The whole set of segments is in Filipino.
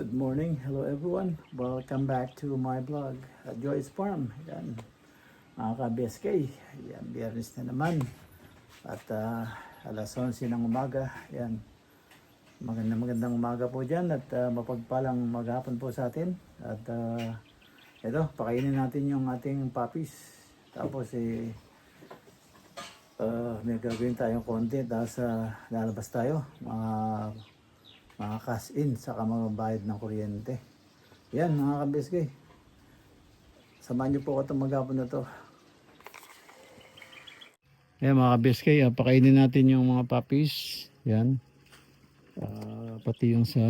Good morning. Hello everyone. Welcome back to my vlog at Joy's Farm. Yan. Mga ka-BSK. Yan. Biyernes na naman. At alas 11 ng umaga. Yan. Magandang umaga po dyan. At mapagpalang maghapon po sa atin. At ito, pakainin natin yung ating puppies. Tapos may gagawin tayong content dahil sa lalabas tayo. Mga cash in saka mga bayad ng kuryente. Yan mga ka-BSK. Samahan niyo po ako itong maghapon na to. Yan mga ka-BSK, pakainin natin yung mga puppies. Yan. Pati yung sa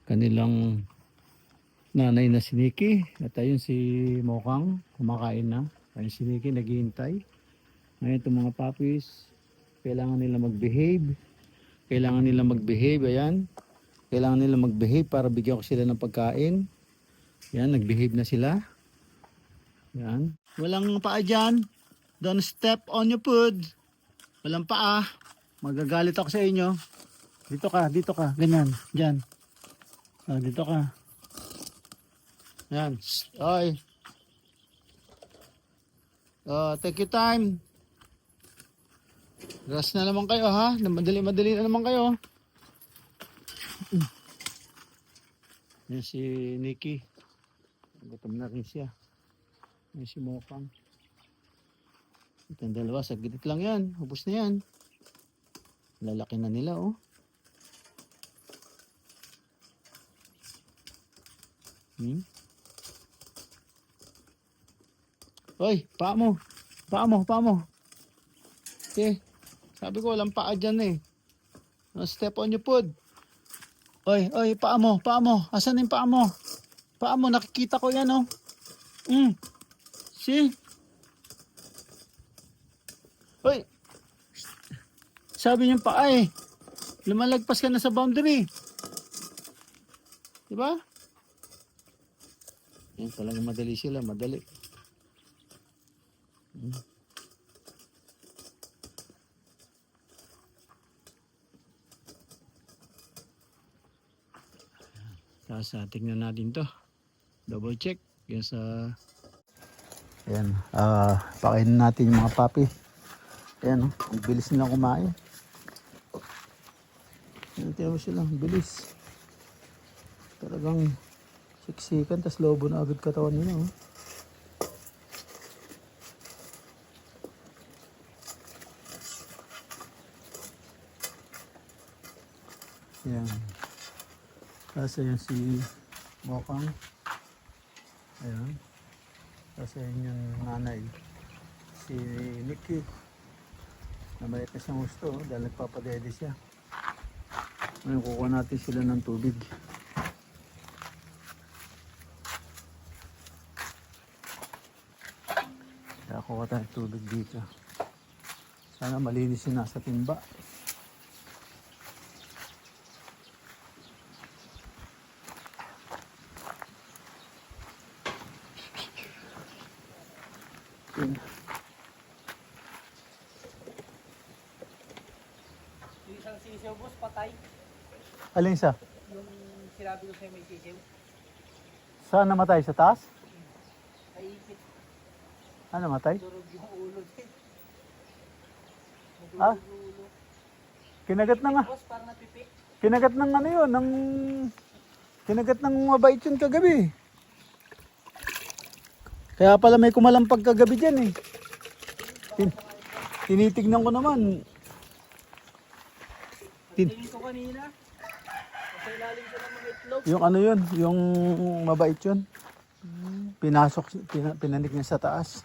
kanilang nanay na si Nikki. At ayun si Mokang, kumakain na. Ayun si Nikki, naghihintay. Ngayon itong mga puppies, kailangan nila mag-behave. Ayan. Kailangan nila mag-behave para bigyan ko sila ng pagkain. Yan, nag-behave na sila. Yan. Walang paa dyan. Don't step on your food. Walang paa. Magagalit ako sa inyo. Dito ka. Ganyan. Dyan. Dito ka. Yan. Oy. Take your time. Ras na naman kayo ha. Madali na naman kayo. Yan si Nikki. Gutom na rin siya. Yan si Mokang. Itong dalawa, saglit lang yan. Ubus na yan. Lalaki na nila oh. Hoy, paa mo. Okay. Sabi ko walang paa dyan eh. No, step on your foot. Oy, paa mo. Asan yung paa mo? Paa mo, nakikita ko yan oh. See? Oy. Sabi niyung paa eh. Lumalagpas ka na sa boundary. Diba? Yan talagang madali sila, madali. Tapos tingnan natin to. Double check. Yan sa... Ayan. Pakainin natin yung mga puppy. Ayan. Ang bilis nilang kumain. Ayan, tiyan mo sila. Ang bilis. Talagang siksikan. Tapos lobo na agad katawan nila. Oh. Ayan. Tapos ayan si Mokang. Ayan. Tapos ayan yung nanay. Si Nikki. Namalit na siyang gusto dahil nagpapadede siya. Ngayon kukuha natin sila ng tubig. Kaya kukuha tayo tubig dito. Sana malinis yung nasa timba. Yung isang sisiw boss, patay. Alin siya? Yung sinabi ko sa'yo may sisiw. Saan namatay? Sa taas? Naipit. Ano namatay? Durog yung ulo din. Ah? Yung ulo. Kinagat na nga. Boss, parang napipi. Kinagat ng ano yun, kinagat ng mabait yun kagabi. Kaya pala may kumalampag kagabi dyan eh. Tinitignan ko naman. Tingin ko kanina. Sa ilalim ko ng mga itlog. Yung ano yun, yung mabait yun. Pinanik niya sa taas.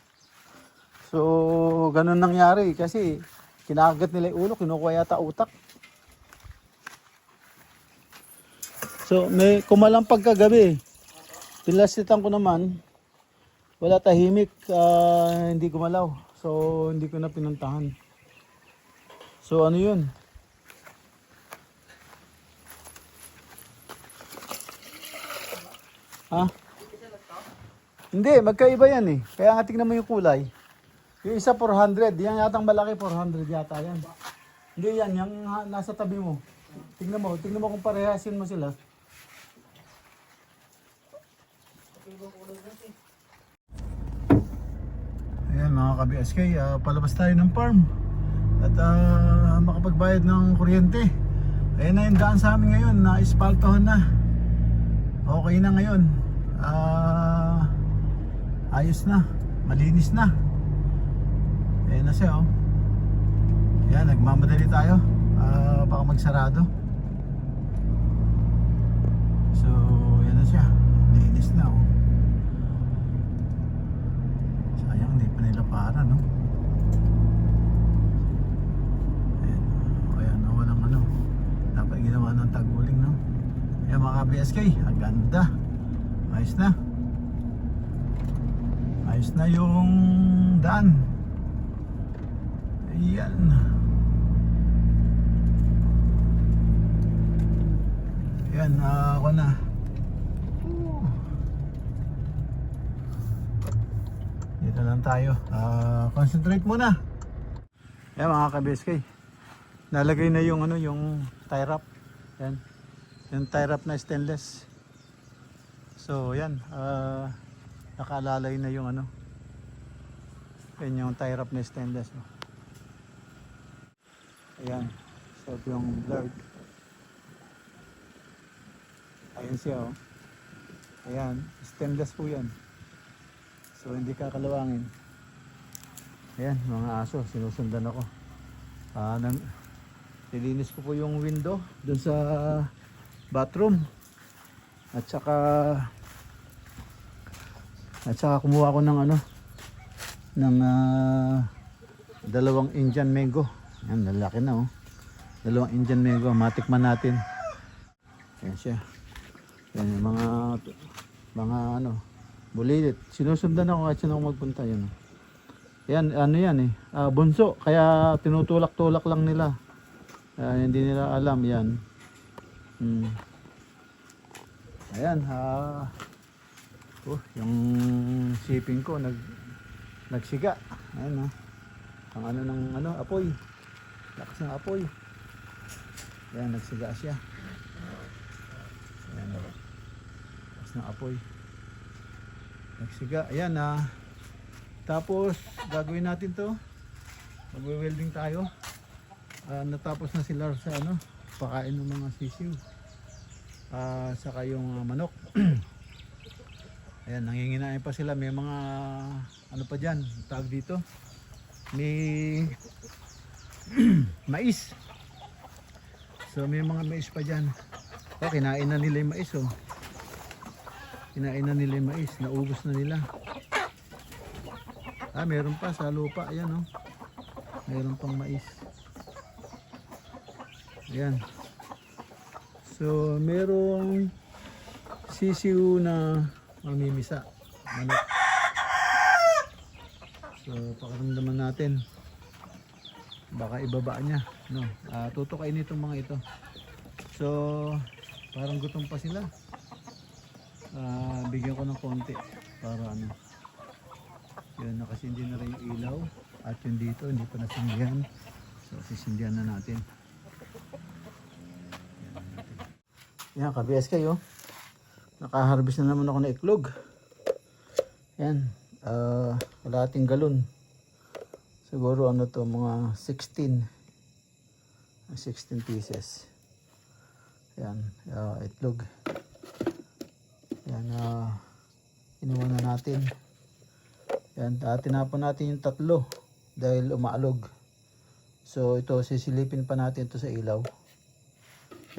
So, ganun nangyari kasi kinakagat nila yung ulo, kinukuha yata utak. So, may kumalampag kagabi. Pinlasitan ko naman. Wala tahimik, hindi gumalaw. So, hindi ko na pinuntahan. So, ano yun? Ha? Hindi, magkaiba yan eh. Kaya nga tingnan mo yung kulay. Yung isa 400, yan yatang malaki 400 yata yan. Hindi yan, yung nasa tabi mo. Tingnan mo kung parehasin mo sila. Ayan mga ka-BSK, palabas tayo ng farm at makapagbayad ng kuryente. Ayan na yung daan sa amin ngayon, na ispaltohan na. Okay na ngayon. Ayos na, malinis na. Ayan na siya, oh. Ayan, nagmamadali tayo, baka magsarado. So, ayan na siya, linis na, oh. Sayang, hindi pa nila para, no? Ayan, ayan, walang ano. Dapat ginawa ng taguling, no? Ayan mga BSK, ang ganda. Ayos na. Ayos na yung daan. Ayan. Ayan, ako na. Dito lang tayo. Concentrate muna. Ayan mga ka-BSK. Nalagay na yung ano, yung tie wrap. Ayan. Yung tie wrap na stainless. So, ayan. Nakalalay na yung ano. Ayan yung tie wrap na stainless. Ayan. So, yung blurred. Ayan siya, oh. Ayan. Stainless po yan. So, hindi kakalawangin. Ayan, mga aso. Sinusundan ako. Nilinis ko po yung window dun sa bathroom. At saka kumuha ko ng ano, ng dalawang Indian mango. Yan, lalaki na, oh. Dalawang Indian mango, matikman natin. Ayan siya. Yan yung mga ano, bulilit. Sinusundan ako kahit saan ako magpunta, yun. Yan, ano yan eh, bunso. Kaya tinutulak-tulak lang nila. Hindi nila alam yan. Ayan, yung shipping ko nagsiga. Ayan, ang ano ng ano, apoy. Lakas ng apoy. Ayan, nagsiga siya. Ayan, lakas ng apoy. Nagsiga. Ayan, tapos gagawin natin to. Magwe-welding tayo. Natapos na sila sa ano, pakain ng mga sisiw. Saka yung manok. Ayan, nanginginain pa sila. May mga ano pa dyan, tawag dito, may mais. So may mga mais pa dyan. Kinain na nila yung mais, oh. Kinain na nila yung mais, naubos na nila. Meron pa sa lupa. Ayan, oh. Meron pang mais. Ayan. So merong sisiw na mamimisa, manok. So pakiramdaman natin, baka ibaba niya, no? Tutukain itong mga ito. So parang gutom pa sila. Bigyan ko ng konti para ano, yun, nakasindi na rin yung ilaw. At yun dito, hindi pa nasindihan. So sisindihan na natin. Yan, ka-BSK, oh. Nakaharvest na naman ako ng iklog. Yan, kalahating galon. Siguro ano to, mga 16 pieces. Yan, itlog. Yan, inuwan na natin. Yan, tinapon natin yung 3 dahil umaalog. So ito, sisilipin pa natin ito sa ilaw.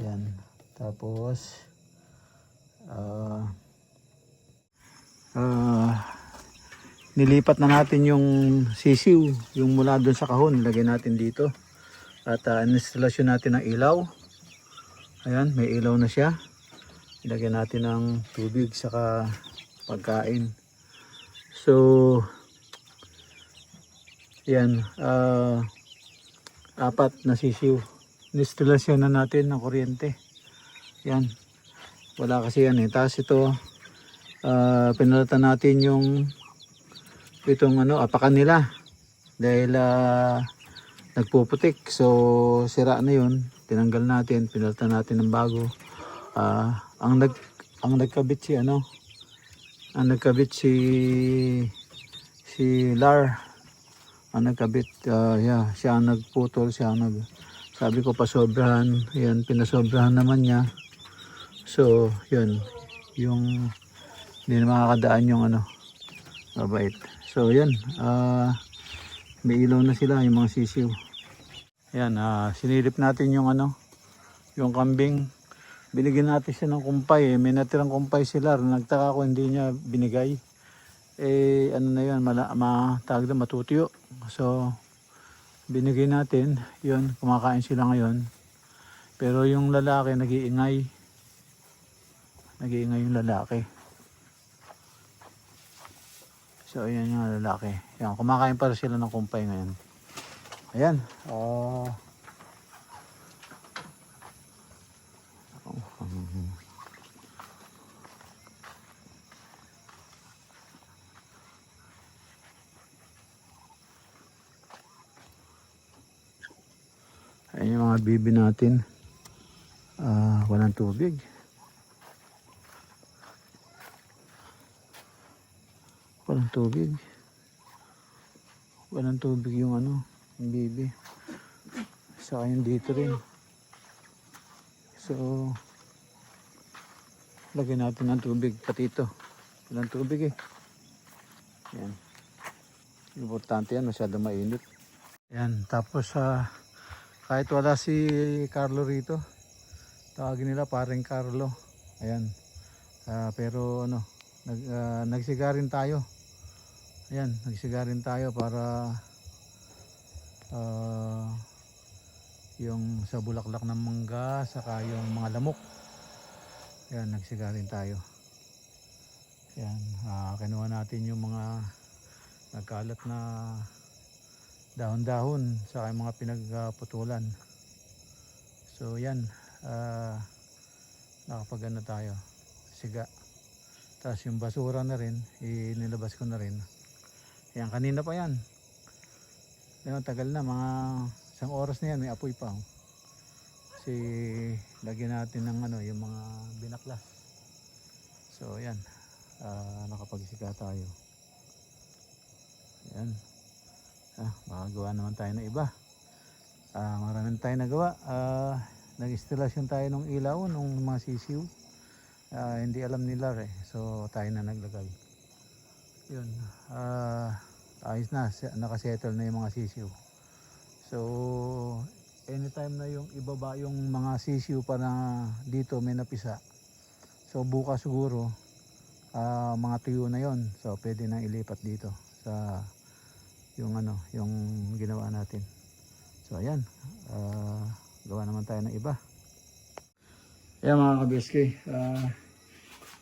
Yan, tapos nilipat na natin yung sisiw, yung mula doon sa kahon, lagay natin dito. At instalasyon natin ng ilaw. Ayan, may ilaw na siya. Ilagay natin ng tubig saka pagkain. So yan, 4 na sisiw. Instalasyon na natin ng kuryente. Yan, wala kasi yan eh. Tapos ito, pinalitan natin yung itong ano, apakan nila dahil nagpuputik. So sira na yun, tinanggal natin, pinalitan natin ng bago. Ang nagkabit si ano, Ang nagkabit si Lar. Ang nagkabit, yeah, siya ang nagputol, siya ang sabi ko pasobrahan, yan, pinasobrahan naman niya. So, yun, yung hindi na makakadaan yung ano, mabait. So, yan, may ilaw na sila, yung mga sisiw. Yan, sinilip natin yung ano, yung kambing. Binigyan natin siya ng kumpay, may natirang kumpay sila. Nagtaka ko hindi niya binigay. Ano na yun, tawag na matutiyo. So, binigay natin, yun, kumakain sila ngayon. Pero yung lalaki nag-iingay yung lalaki. So ayan yung lalaki, yan, kumakain para sila ng kumpay ngayon. Ayan, ayan yung mga bibi natin. Walang tubig. Walang tubig. Walang tubig yung ano, yung bibi. Saka yung dito rin. So, lagyan natin ng tubig pati ito. Walang tubig eh. Yan. Importante yan, masyado mainit. Yan, tapos kahit wala si Carlo rito, tawagin nila paring Carlo. Ayan. Pero ano, nagsigarin tayo. Ayan, nagsigarin tayo para yung sa bulaklak ng mangga, saka yung mga lamok. Ayan, nagsigarin tayo. Ayan, kinuha natin yung mga nagkalat na dahon-dahon, saka yung mga pinagputulan. So yan, nakapag ano tayo, siga. Tapos yung basura na rin, inilabas ko na rin. Yan, kanina pa yan. Yan, tagal na, mga isang oras na yan, may apoy pa. Kasi lagyan natin ng ano, yung mga binaklas. So yan, nakapagsika tayo. Yan. Makagawa naman tayo ng iba. Maraming tayo nagawa. Nag-instalasyon tayo ng ilaw, ng mga sisiw. Hindi alam nila so tayo na naglagay. Yun, ayos na, nakasettle na yung mga sisiw. So anytime na yung ibaba yung mga sisiw para dito may napisa, so bukas siguro mga tuyo na yon, so pwede nang ilipat dito sa yung ano, yung ginawa natin. So ayan, gawa naman tayo ng iba. Ayan mga kabeske,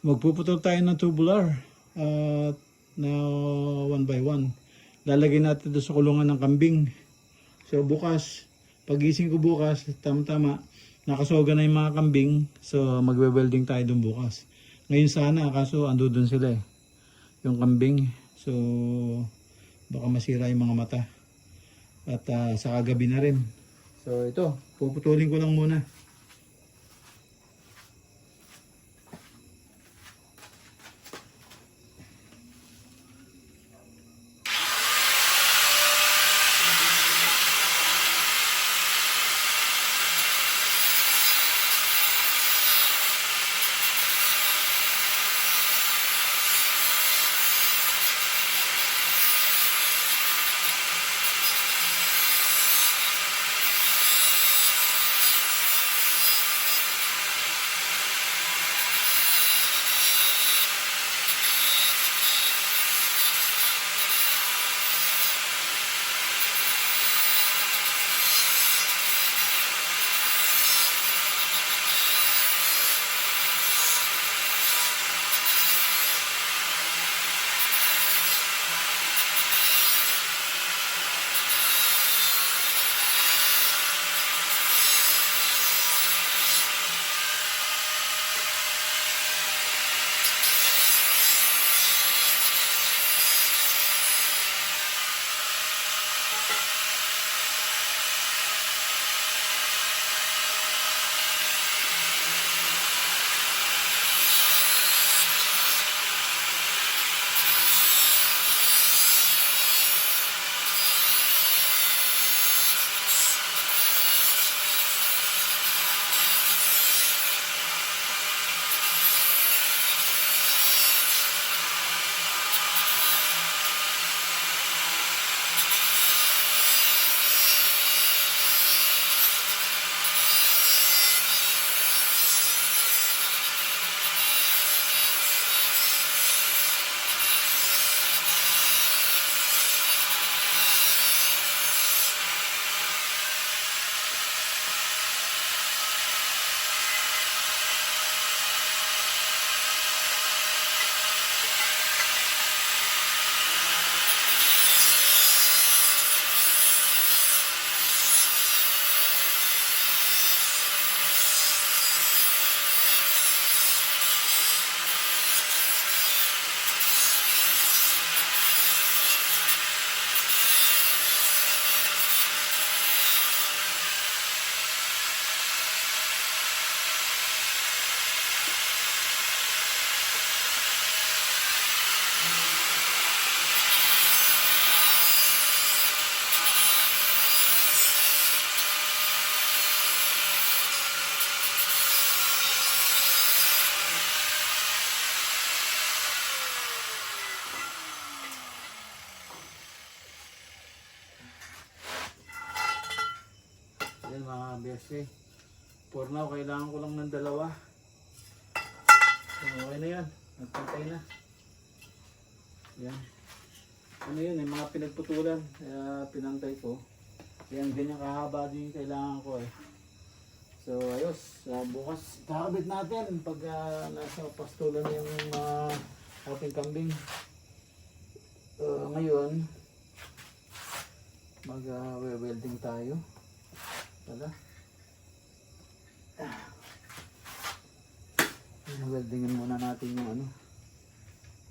magpuputol tayo ng tubular na 1 by 1. Lalagay natin doon sa kulungan ng kambing. So bukas, pagising ko bukas, tama-tama, nakasoga na yung mga kambing. So magwe-welding tayo doon bukas. Ngayon sana, kaso ando doon sila yung kambing. So baka masira yung mga mata. At sa kagabi na rin. So ito, puputulin ko lang muna. Yan mga BSK. For now, kailangan ko lang ng dalawa. So, okay na yan. Nagpantay na. Yan. Ano yun, yung mga pinagputulan. Kaya pinantay ko. Yan, ganyan kahaba din yung kailangan ko eh. So, ayos. Bukas, kakabit natin pag nasa pastulan na yung ating kambing. Ngayon, mag-welding tayo. Wala. Weldingin muna natin yung ano.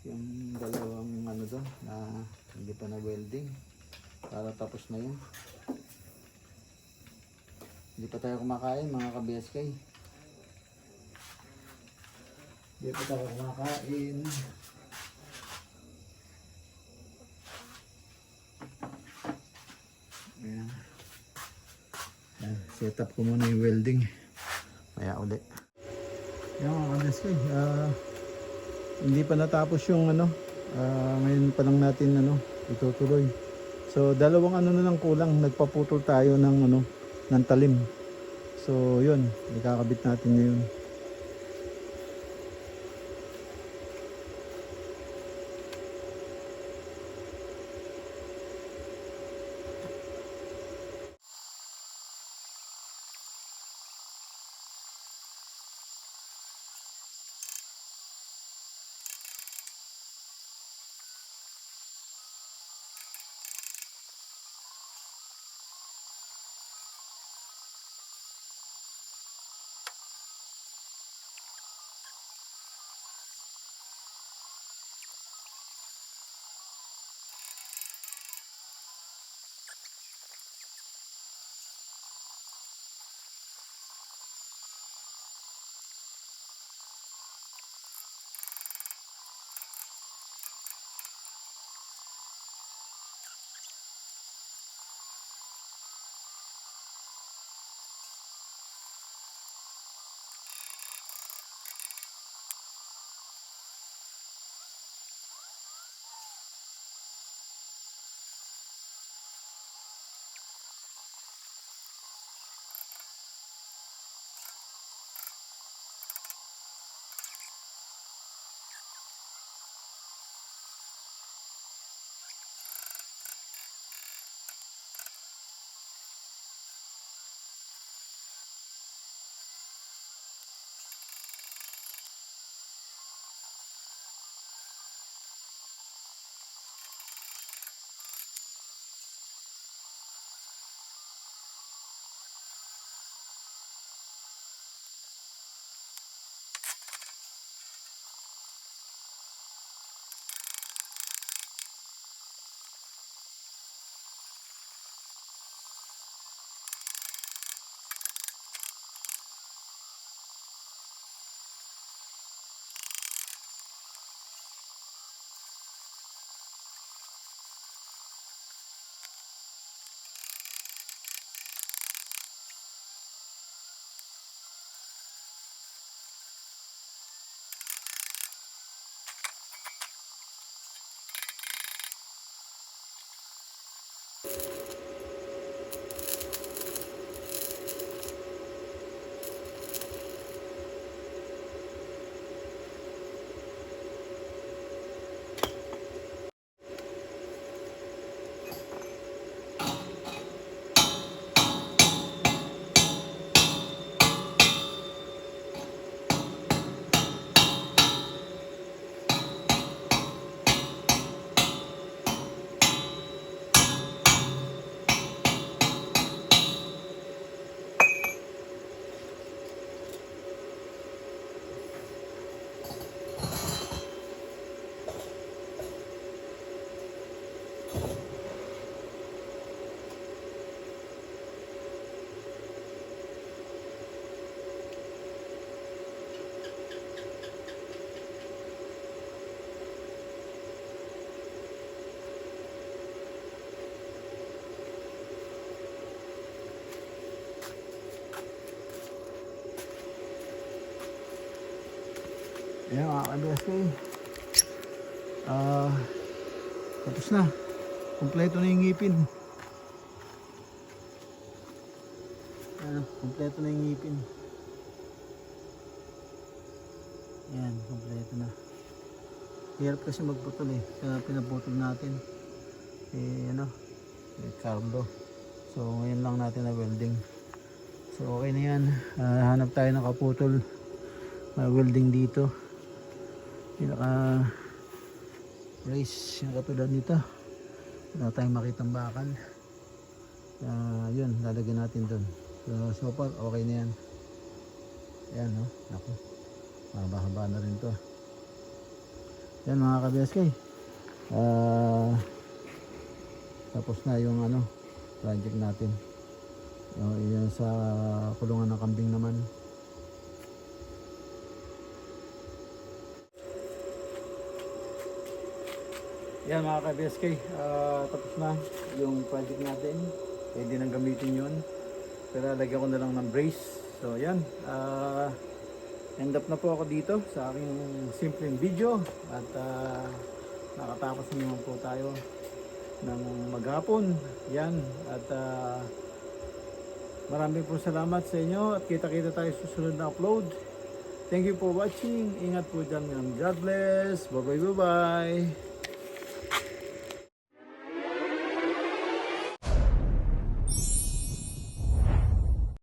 Yung dalawang ano doon na hindi pa na welding. Para tapos na yun. Hindi pa tayo kumakain mga ka-BSK. Hindi pa tayo kumakain. Ayan. Ayan. Set up ko muna yung welding. Kaya ulit. Ayan mga ka-BSK. Hindi pa natapos yung ano. Ngayon pa lang natin ano, itutuloy. So dalawang ano na lang kulang. Nagpaputol tayo ng ano, ng talim. So yun, ikakabit natin ngayon. Ayan mga ka-BSK. Tapos na. Kompleto na yung ngipin. Kompleto na yung ngipin. Yan, kompleto na. Hirap kasi magputol eh. Kaya pinaputol natin. Carlo. So ngayon lang natin na welding. So okay na yan. Hanap tayo ng kaputol. May welding dito. Pinaka brace yung katulad nito. Wala tayong makitang bakal. Yun, lalagyan natin dun. So far okay na yan. Ayan, no? Ako. Mahaba-haba na rin to. Yan mga ka-BSK. Tapos na yung project natin. Yan sa kulungan ng kambing naman. Yan mga ka-BSK, tapos na yung project natin. Pwede nang gamitin yun. Pero lagyan ko na lang ng brace. So yan, end up na po ako dito sa aking simpleng video. At nakatapos naman po tayo ng maghapon. Yan, at maraming po salamat sa inyo. At kita-kita tayo sa susunod na upload. Thank you for watching. Ingat po dyan. God bless. Bye bye.